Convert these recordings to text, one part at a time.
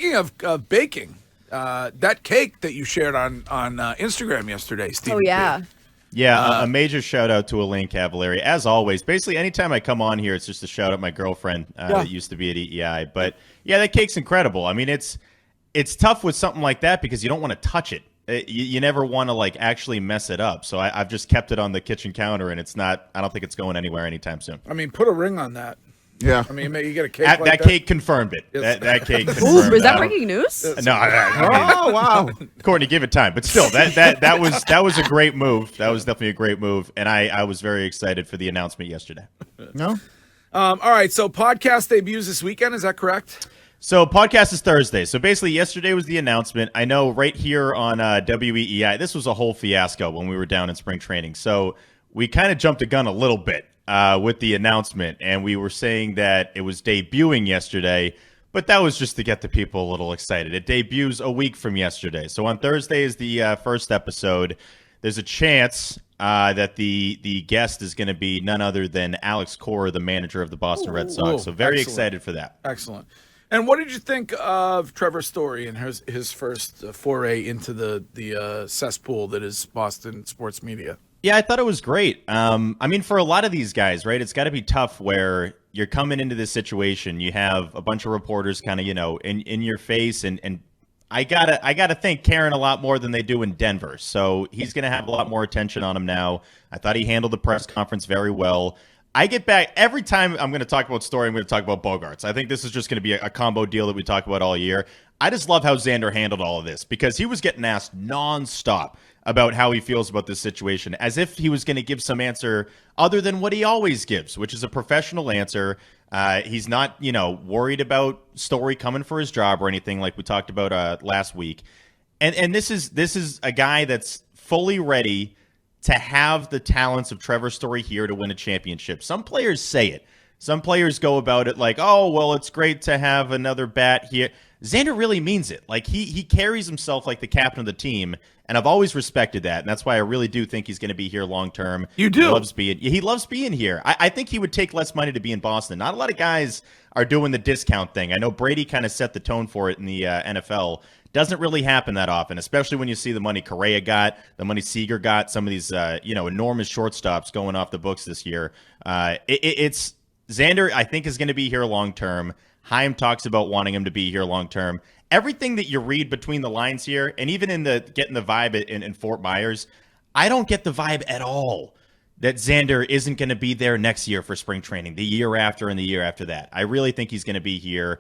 Speaking of baking, that cake that you shared on Instagram yesterday, Steve. Oh, yeah. Yeah, a major shout out to Elaine Cavallari. As always, basically anytime I come on here, it's just a shout out my girlfriend that used to be at EEI. But yeah, that cake's incredible. I mean, it's tough with something like that because you don't want to touch it. You never want to like actually mess it up. So I've just kept it on the kitchen counter, and it's not. I don't think it's going anywhere anytime soon. I mean, put a ring on that. Yeah. I mean, you get a cake that, like that cake confirmed it. Yes. That cake confirmed Ooh, is that breaking news? No, I mean, Oh, wow. Courtney, give it time. But still, that was a great move. That was definitely a great move, and I was very excited for the announcement yesterday. No? All right, so podcast debuts this weekend, is that correct? So podcast is Thursday. So basically, yesterday was the announcement. I know right here on WEEI, this was a whole fiasco when we were down in spring training. So we kind of jumped the gun a little bit with the announcement, and we were saying that it was debuting yesterday, but that was just to get the people a little excited. It debuts a week from yesterday. So on Thursday is the first episode. There's a chance that the guest is going to be none other than Alex Cora, the manager of the Boston Red Sox. So very excited for that. Excellent. And what did you think of Trevor's story and his first foray into the cesspool that is Boston sports media? Yeah, I thought it was great. I mean, for a lot of these guys, right, it's got to be tough where you're coming into this situation. You have a bunch of reporters kind of, in your face. And I gotta thank Karen a lot more than they do in Denver. So he's going to have a lot more attention on him now. I thought he handled the press conference very well. I get back every time I'm going to talk about Story, I'm going to talk about Bogarts. I think this is just going to be a combo deal that we talk about all year. I just love how Xander handled all of this because he was getting asked nonstop about how he feels about this situation, as if he was going to give some answer other than what he always gives, which is a professional answer. He's not, worried about Story coming for his job or anything like we talked about last week. And this is a guy that's fully ready to have the talents of Trevor Story here to win a championship. Some players say it. Some players go about it like, oh, well, it's great to have another bat here. Xander really means it. Like he carries himself like the captain of the team, and I've always respected that, and that's why I really do think he's going to be here long term. You do? He loves being here. I think he would take less money to be in Boston. Not a lot of guys are doing the discount thing. I know Brady kind of set the tone for it in the NFL. Doesn't really happen that often, especially when you see the money Correa got, the money Seager got, some of these enormous shortstops going off the books this year. It's Xander, I think, is going to be here long term. Chaim talks about wanting him to be here long term. Everything that you read between the lines here, and even in the getting the vibe in Fort Myers, I don't get the vibe at all that Xander isn't going to be there next year for spring training, the year after and the year after that. I really think he's going to be here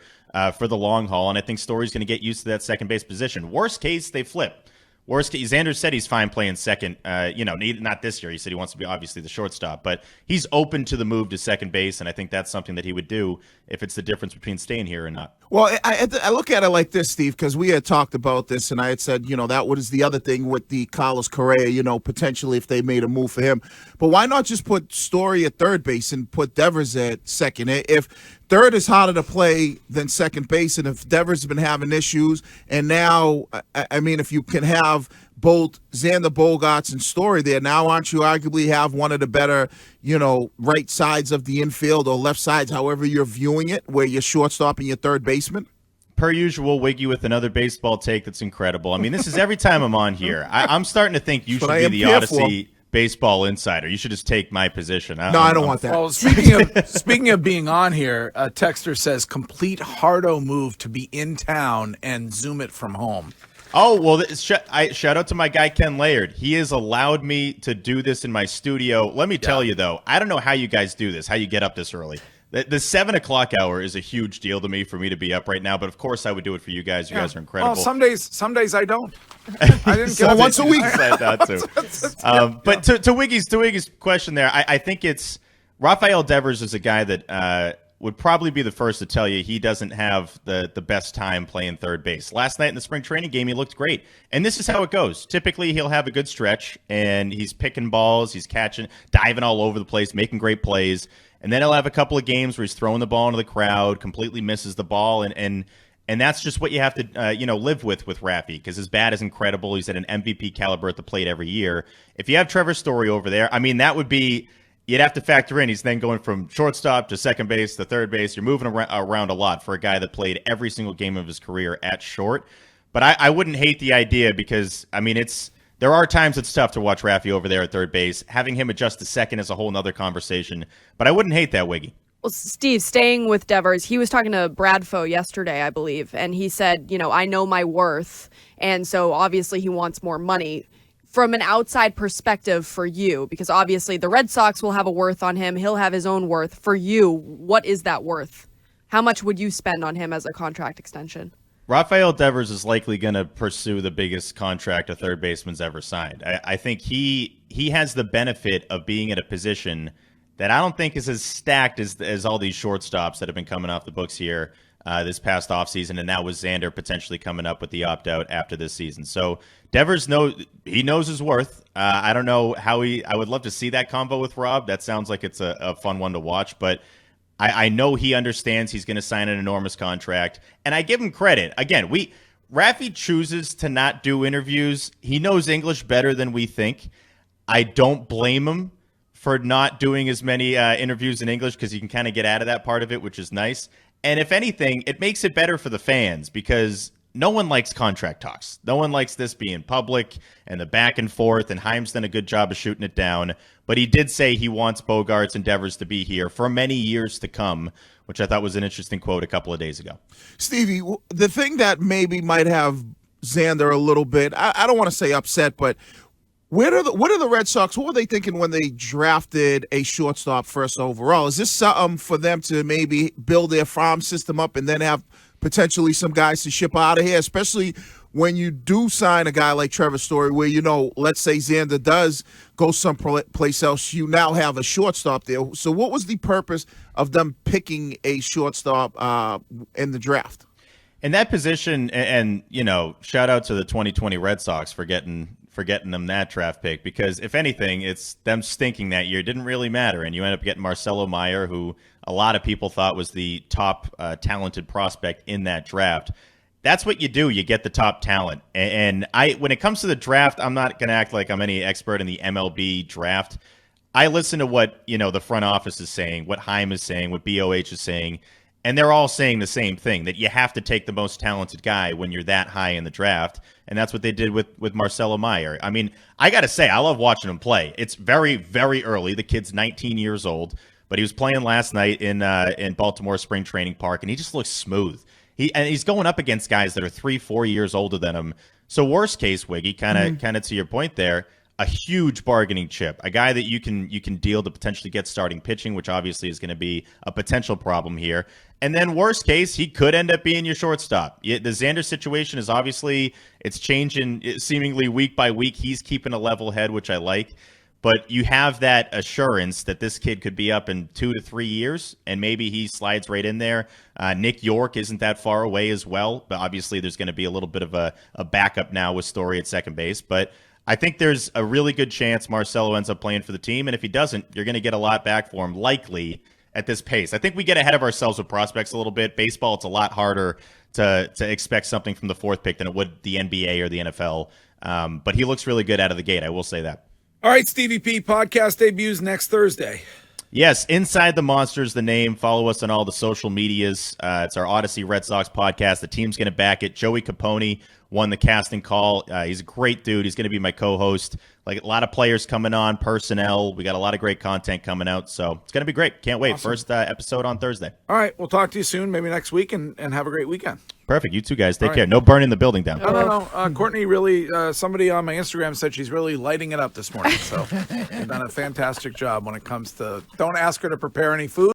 for the long haul, and I think Story's going to get used to that second base position. Worst case, they flip. Worst case, Xander said he's fine playing second. Not this year. He said he wants to be obviously the shortstop, but he's open to the move to second base, and I think that's something that he would do if it's the difference between staying here or not. Well, I look at it like this, Steve, because we had talked about this, and I had said, that was the other thing with the Carlos Correa, potentially if they made a move for him. But why not just put Story at third base and put Devers at second? If third is harder to play than second base, and if Devers has been having issues, and now, if you can have both Xander Bogaerts and Story there, now aren't you arguably have one of the better, right sides of the infield or left sides, however you're viewing it, where you're shortstop and your third baseman? Per usual, Wiggy with another baseball take that's incredible. I mean, this is every time I'm on here. I'm starting to think you should be the Odyssey baseball insider. You should just take my position. I don't want that. Well, speaking of being on here, Texter says complete hardo move to be in town and Zoom it from home. Oh, well, shout out to my guy, Ken Laird. He has allowed me to do this in my studio. Let me tell you, though, I don't know how you guys do this, how you get up this early. The 7 o'clock hour is a huge deal to me for me to be up right now, but of course I would do it for you guys. You guys are incredible. Well, some days I don't. I didn't get once a week. That too. But to Wiggy's question there, I think it's Rafael Devers is a guy that would probably be the first to tell you he doesn't have the best time playing third base. Last night in the spring training game, he looked great. And this is how it goes. Typically, he'll have a good stretch, and he's picking balls, he's catching, diving all over the place, making great plays. And then he'll have a couple of games where he's throwing the ball into the crowd, completely misses the ball, and that's just what you have to live with Rafi, because his bat is incredible. He's at an MVP caliber at the plate every year. If you have Trevor Story over there, I mean, that would be you'd have to factor in he's then going from shortstop to second base to third base. You're moving around a lot for a guy that played every single game of his career at short. But I wouldn't hate the idea because, I mean, there are times it's tough to watch Rafi over there at third base. Having him adjust to second is a whole nother conversation. But I wouldn't hate that, Wiggy. Well, Steve, staying with Devers, he was talking to Bradfo yesterday, I believe, and he said, I know my worth, and so obviously he wants more money. From an outside perspective for you, because obviously the Red Sox will have a worth on him, he'll have his own worth. For you, what is that worth? How much would you spend on him as a contract extension? Rafael Devers is likely going to pursue the biggest contract a third baseman's ever signed. I think he has the benefit of being in a position that I don't think is as stacked as all these shortstops that have been coming off the books here this past offseason, and that was Xander potentially coming up with the opt-out after this season. So Devers knows his worth. I don't know how I would love to see that combo with Rob. That sounds like it's a fun one to watch, but I know he understands he's going to sign an enormous contract, and I give him credit. Again, Rafi chooses to not do interviews. He knows English better than we think. I don't blame him for not doing as many interviews in English because you can kind of get out of that part of it, which is nice. And if anything, it makes it better for the fans because no one likes contract talks. No one likes this being public and the back and forth, and Heim's done a good job of shooting it down. But he did say he wants Bogarts and Devers to be here for many years to come, which I thought was an interesting quote a couple of days ago. Stevie, the thing that maybe might have Xander a little bit, I don't want to say upset, but what are the Red Sox? What were they thinking when they drafted a shortstop first overall? Is this something for them to maybe build their farm system up and then have potentially some guys to ship out of here, especially when you do sign a guy like Trevor Story where, let's say Xander does go someplace else, you now have a shortstop there. So what was the purpose of them picking a shortstop in the draft? In that position, and shout out to the 2020 Red Sox for getting them that draft pick, because if anything, it's them stinking that year. It didn't really matter, and you end up getting Marcelo Meyer, who a lot of people thought was the top talented prospect in that draft. That's what you do. You get the top talent. And when it comes to the draft, I'm not going to act like I'm any expert in the MLB draft. I listen to what the front office is saying, what Heim is saying, what BOH is saying, and they're all saying the same thing, that you have to take the most talented guy when you're that high in the draft. And that's what they did with Marcelo Meyer. I mean, I got to say, I love watching him play. It's very, very early. The kid's 19 years old, but he was playing last night in Baltimore Spring Training Park, and he just looks smooth. He's going up against guys that are 3-4 years older than him. So worst case, Wiggy, kind of to your point there, a huge bargaining chip, a guy that you can deal to potentially get starting pitching, which obviously is going to be a potential problem here. And then worst case, he could end up being your shortstop. The Xander situation is obviously, it's changing seemingly week by week. He's keeping a level head, which I like. But you have that assurance that this kid could be up in 2 to 3 years, and maybe he slides right in there. Nick York isn't that far away as well, but obviously there's going to be a little bit of a backup now with Story at second base. But I think there's a really good chance Marcelo ends up playing for the team, and if he doesn't, you're going to get a lot back for him, likely, at this pace. I think we get ahead of ourselves with prospects a little bit. Baseball, it's a lot harder to expect something from the fourth pick than it would the NBA or the NFL. But he looks really good out of the gate, I will say that. All right, Stevie P, podcast debuts next Thursday. Yes, Inside the Monsters, the name. Follow us on all the social medias. It's our Odyssey Red Sox podcast. The team's going to back it. Joey Capone won the casting call. He's a great dude. He's going to be my co-host. Like a lot of players coming on, personnel. We got a lot of great content coming out, so it's going to be great. Can't wait. Awesome. First episode on Thursday. All right, we'll talk to you soon, maybe next week, and have a great weekend. Perfect. You two guys, take care. No burning the building down. No. Courtney really, somebody on my Instagram said she's really lighting it up this morning. So you've done a fantastic job when it comes to, don't ask her to prepare any food.